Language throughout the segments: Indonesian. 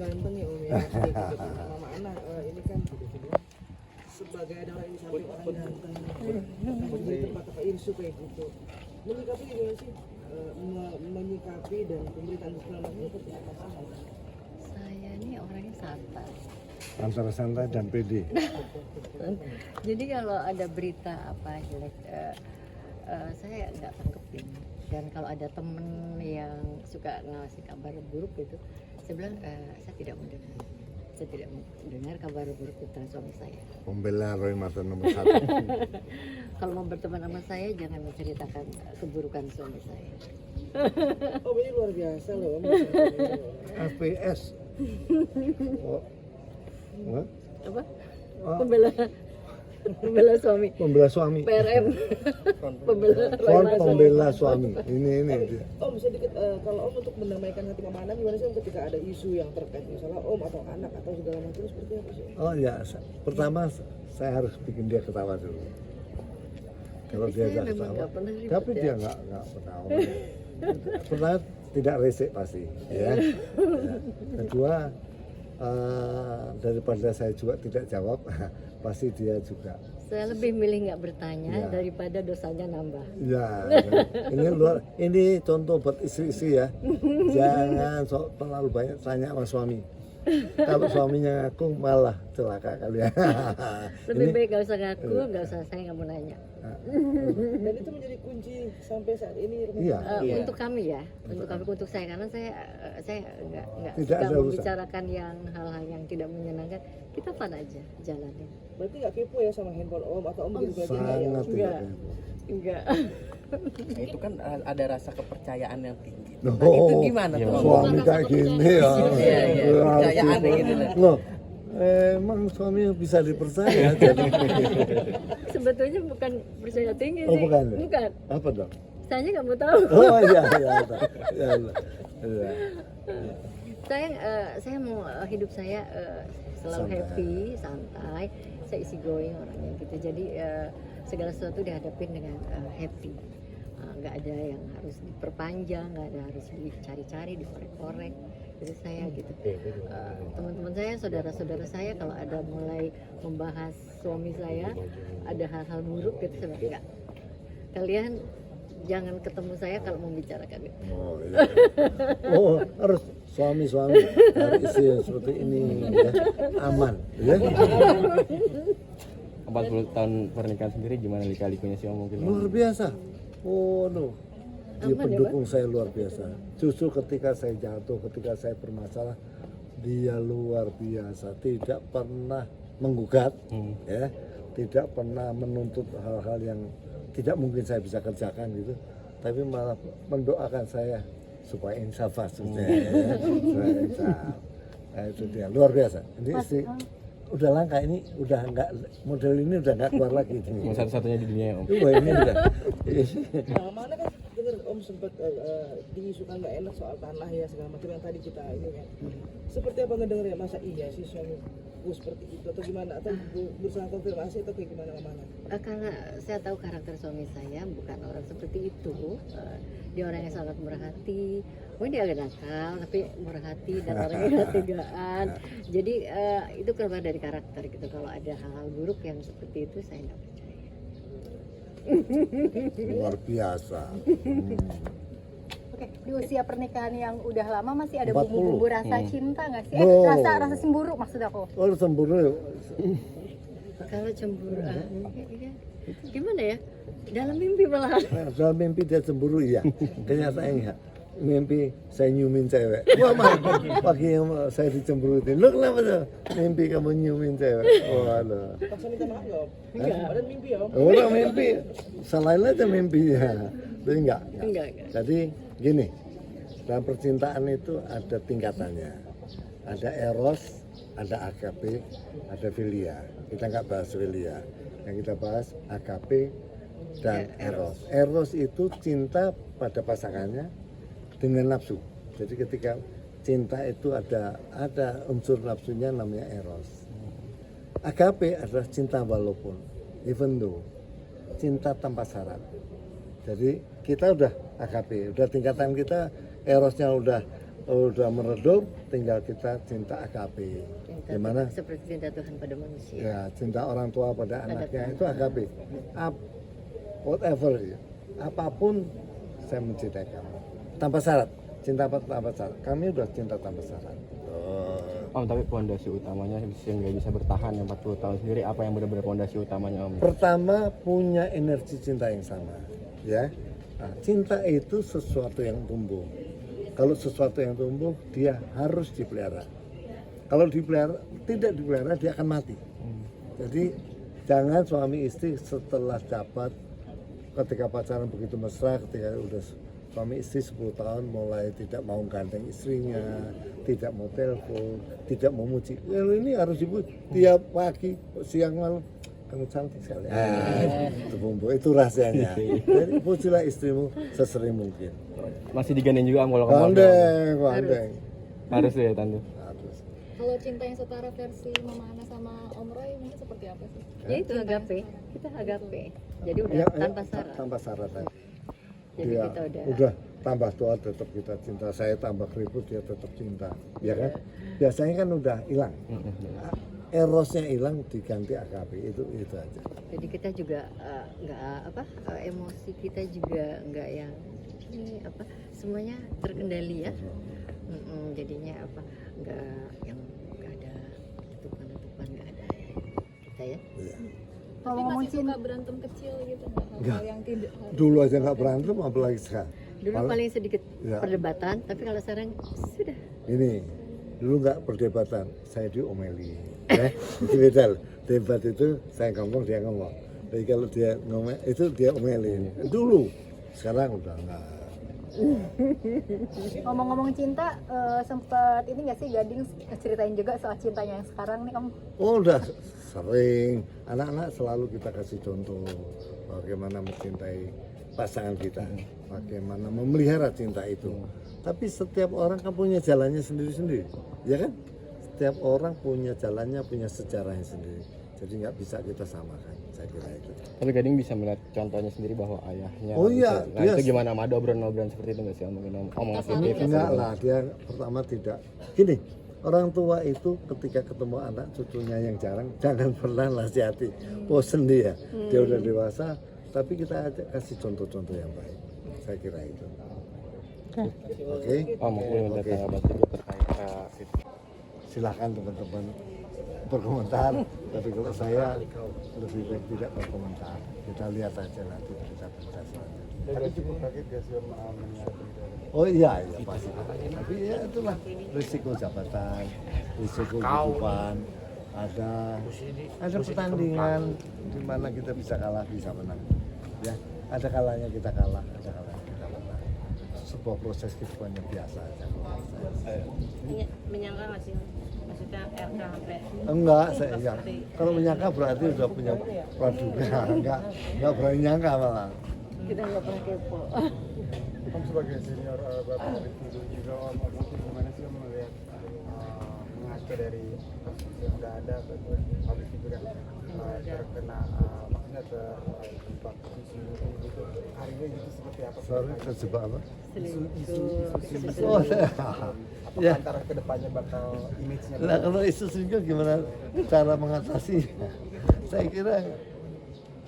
Ganteng ya Om ya. Mama Ana ini kan sebagai ada orang ini sampai orang ganteng. Menjadi tempat apa Irsu kayak gitu. Menyikapi gimana sih? Menyikapi dan pemberitaan disclaimer ini seperti apa sih? Saya ini orangnya santai. Antara santai dan pede. Jadi kalau ada berita apa jelek, saya nggak tangkepin. Dan kalau ada temen yang suka ngasih kabar buruk gitu, saya bilang saya tidak mendengar. Saya tidak mendengar kabar buruk tentang suami saya. Pembela Roy Martin nomor 1. Kalau mau berteman sama saya, jangan menceritakan keburukan suami saya. Oh ini luar biasa loh Om. FPS. Oh. What? Apa? Oh. Pembela suami. Pembela suami. PRM. Pembela suami. Ini dia. Om sedikit kalau Om untuk mendamaikan hati Mama Ana gimana sih Om ketika ada isu yang terkait misalnya Om atau anak atau segala macam seperti apa sih? Oh ya, pertama saya harus bikin dia ketawa dulu. Kalau Tapi dia saya nggak memang ketawa, nggak pernah ribet tapi ya. dia nggak ketawa. Pertama tidak resik pasti, ya. Kedua daripada saya juga tidak jawab, pasti dia juga. Saya lebih milih nggak bertanya Ya. daripada dosanya nambah. Ya, ini contoh buat istri-istri ya. Jangan terlalu banyak tanya sama suami. Kalau suaminya ngaku malah celaka kalian. Lebih baik nggak usah ngaku, nggak usah, saya nggak mau nanya. Dan itu menjadi kunci sampai saat ini. Iya. Untuk kami ya, untuk saya karena saya nggak Tidak suka ada urusan. membicarakan yang hal-hal yang tidak menyenangkan. Kita fun aja jalanin. Berarti nggak kepo ya sama handphone Om atau Om gitu aja nggak ya? Sangat tidak. Enggak. Nah, itu kan ada rasa kepercayaan yang tinggi. Oh, Nah, itu gimana tuh? Om? suami kayak gini ya. Iya, kepercayaan gitu lah. Loh, emang suami bisa dipercaya jadi. Sebetulnya bukan percaya tinggi Oh, sih. bukan. Bukan. Apa dong? Saya nggak mau tahu. Oh iya iya iya. Iya. Saya mau hidup saya selalu Santai. happy, santai. Saya easy going orangnya gitu. Jadi segala sesuatu dihadapin dengan happy. Nggak ada yang harus diperpanjang, nggak ada harus dicari-cari, dikorek-korek. Jadi saya gitu. Teman-teman saya, saudara-saudara saya kalau ada mulai membahas suami saya, ada hal-hal buruk gitu, saya bilang, enggak. Kalian jangan ketemu saya kalau membicarakan itu. Oh iya. Oh harus suami-suami dari istri yang seperti ini ya. Aman ya. 40 tahun pernikahan sendiri gimana lika-likunya sih Om mungkin? Luar biasa. Oh no. Dia Aman ya, pendukung saya luar biasa. Justru ketika saya jatuh, ketika saya bermasalah, dia luar biasa. Tidak pernah menggugat, ya, tidak pernah menuntut hal-hal yang tidak mungkin saya bisa kerjakan gitu. Tapi malah mendoakan saya supaya insaf maksudnya. Ya. Supaya insaf. Nah, itu dia luar biasa. Ini istri udah langka ini, udah nggak model ini udah nggak keluar lagi. Yang satu-satunya di dunia ya Om. Wah ini udah. Nah, mana kan dengar Om sempat diisukan nggak enak soal tanah ya segala macam yang tadi kita ini kan. Seperti apa ngedenger ya masa iya sih suamiku seperti itu atau gimana atau berusaha konfirmasi atau kayak gimana Mama? Karena saya tahu karakter suami saya bukan orang seperti itu. Dia orang yang sangat murah hati. Mungkin dia agak nakal tapi murah hati dan orangnya tegaan. Jadi itu keluar dari karakter gitu. Kalau ada hal-hal buruk yang seperti itu saya nggak percaya. Luar biasa. Oke, di usia pernikahan yang udah lama masih ada 40. bumbu-bumbu rasa cinta nggak sih? No. Rasa cemburu maksud aku. Oh semburu. Kalau cemburu, gimana ya? Dalam mimpi malah. Dalam mimpi dia cemburu iya. Kenyataannya mimpi saya nyumin cewek. Wah mah pagi yang saya dicemburutin. Lu kenapa tuh? Mimpi kamu nyumin cewek. Waduh. Paksa minta maaf ya Om? Enggak. Padahal mimpi ya Om? Udah mimpi. Salahin aja mimpinya. Tapi enggak. Enggak. Jadi gini. Dalam percintaan itu ada tingkatannya. Ada eros, ada AKP, ada filia. Kita nggak bahas filia. Yang kita bahas AKP dan eros. Eros itu cinta pada pasangannya dengan nafsu. Jadi ketika cinta itu ada unsur nafsunya namanya eros. AKP adalah cinta walaupun, even though, cinta tanpa syarat. Jadi kita udah AKP, udah tingkatan kita erosnya udah udah meredup, tinggal kita cinta AKP. Cinta Gimana? seperti cinta Tuhan pada manusia. Ya, cinta orang tua pada anaknya Tuhan. itu AKP. Whatever, ya. Apapun saya mencintai kamu. Tanpa syarat, cinta tanpa syarat. Kami udah cinta tanpa syarat. Om, tapi pondasi utamanya sehingga bisa bertahan yang 40 tahun sendiri, apa yang benar-benar pondasi utamanya Om? Pertama, punya energi cinta yang sama, ya. Nah, cinta itu sesuatu yang tumbuh. Kalau sesuatu yang tumbuh, dia harus dipelihara. Kalau dipelihara, tidak dipelihara, dia akan mati. Jadi jangan suami istri setelah dapat, ketika pacaran begitu mesra, ketika udah suami istri 10 tahun mulai tidak mau gandeng istrinya, tidak mau telepon, tidak mau muji. Ini harus dipuji tiap pagi, siang, malam. Kamu cantik sekali. Itu bumbu, itu rahasianya. Jadi pujilah istrimu sesering mungkin. Masih digandeng juga Om kalau kamu Gandeng. harus ya Tante. Harus. Kalau cinta yang setara versi Mama Ana sama Om Roy mungkin seperti apa sih? Ya itu agape, kita agape. Jadi udah Ya, tanpa syarat. Tanpa syarat tadi. Jadi Dia kita udah tambah tua tetap kita cinta, saya tambah keriput dia tetap cinta, ya kan? Biasanya kan udah hilang, erosnya hilang diganti AKP, itu aja. Jadi kita juga emosi kita juga nggak yang ini semuanya terkendali ya. Jadinya nggak yang nggak ada letupan nggak ada kita ya. Iya. Kalau Tapi ngomong masih suka cinta, berantem kecil gitu, Enggak. hal yang tidak Dulu aja nggak berantem, apalagi sekarang. Dulu paling sedikit Ya. perdebatan, tapi kalau sekarang sudah. Ini dulu nggak perdebatan, saya diomeli, ya itu beda loh. Debat itu saya ngomong dia ngomong, tapi kalau dia ngomong itu dia omelin. Dulu, sekarang udah nggak. ngomong-ngomong cinta, sempet ini nggak sih Gading ceritain juga soal cintanya yang sekarang nih Om? Oh udah sering, anak-anak selalu kita kasih contoh bagaimana mencintai pasangan kita, bagaimana memelihara cinta itu. Tapi setiap orang kan punya jalannya sendiri-sendiri, ya kan? Setiap orang punya jalannya, punya sejarahnya sendiri. Jadi nggak bisa kita samakan, saya kira itu. Tapi Gading bisa melihat contohnya sendiri bahwa ayahnya Oh iya, nah dia- itu gimana sama ada obrolan-obrolan seperti itu nggak sih Om? Omongan sensitif Enggak lah, dia pertama tidak. Gini, orang tua itu ketika ketemu anak cucunya yang jarang, jangan pernah nasihati. Bosen dia, dia udah dewasa, tapi kita ajak kasih contoh-contoh yang baik. Saya kira itu. Oke, Om, aku minta Oke. tanggapan sedikit terkait itu. Silakan teman-teman berkomentar. Tapi kalau saya lebih baik tidak berkomentar. Kita lihat aja nanti berita-berita selanjutnya. Tapi cukup kaget gak sih Oh iya, pasti. Tapi ya itulah risiko jabatan, risiko kehidupan. Ada pertandingan di mana kita bisa kalah, bisa menang. Ya, ada kalanya kita kalah, ada kalanya kita menang. Sebuah proses kehidupan yang biasa aja. menyangka nggak sih? Maksudnya RK sampai Enggak, saya ya. Kalau menyangka berarti sudah punya praduga. Enggak berani nyangka malah. Kita nggak pernah kepo. Om sebagai senior Bapak Rifki juga Om, gimana sih Om melihat mengaca dari kasus yang udah ada habis itu kan terkena maksudnya terjebak isu gitu akhirnya gitu seperti apa? Sorry, terjebak apa? Selingkuh. Oh, Apakah ya. antara kedepannya bakal image-nya Nah, kalau isu selingkuh gimana cara mengatasi? Saya kira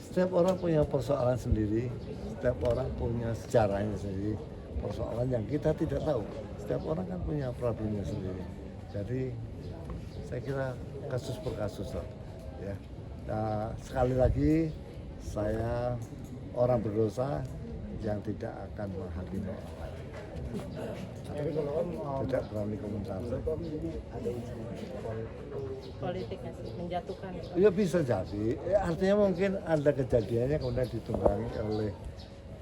setiap orang punya persoalan sendiri, setiap orang punya sejarahnya sendiri, persoalan yang kita tidak tahu. Setiap orang kan punya problemnya sendiri. Jadi saya kira kasus per kasus lah. Ya. Nah, sekali lagi saya orang berdosa yang tidak akan menghakimi orang lain. tapi kalau Om Tidak berani komentar. Om ini ada isu politik nggak sih? Menjatuhkan. Ya bisa jadi, artinya mungkin ada kejadiannya kemudian ditunggangi oleh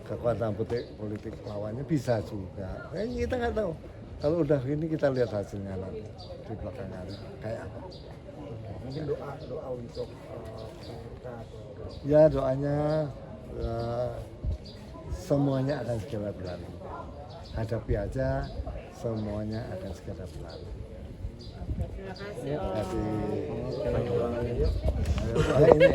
kekuatan politik lawannya, bisa juga. Kita nggak tahu. Kalau udah ini kita lihat hasilnya nanti di belakang hari kayak apa. mungkin doa untuk pemerintah atau Ya doanya semuanya akan segera berlalu. Hadapi aja, semuanya akan segera berlalu. Terima kasih. Terima kasih. Ayo, ini.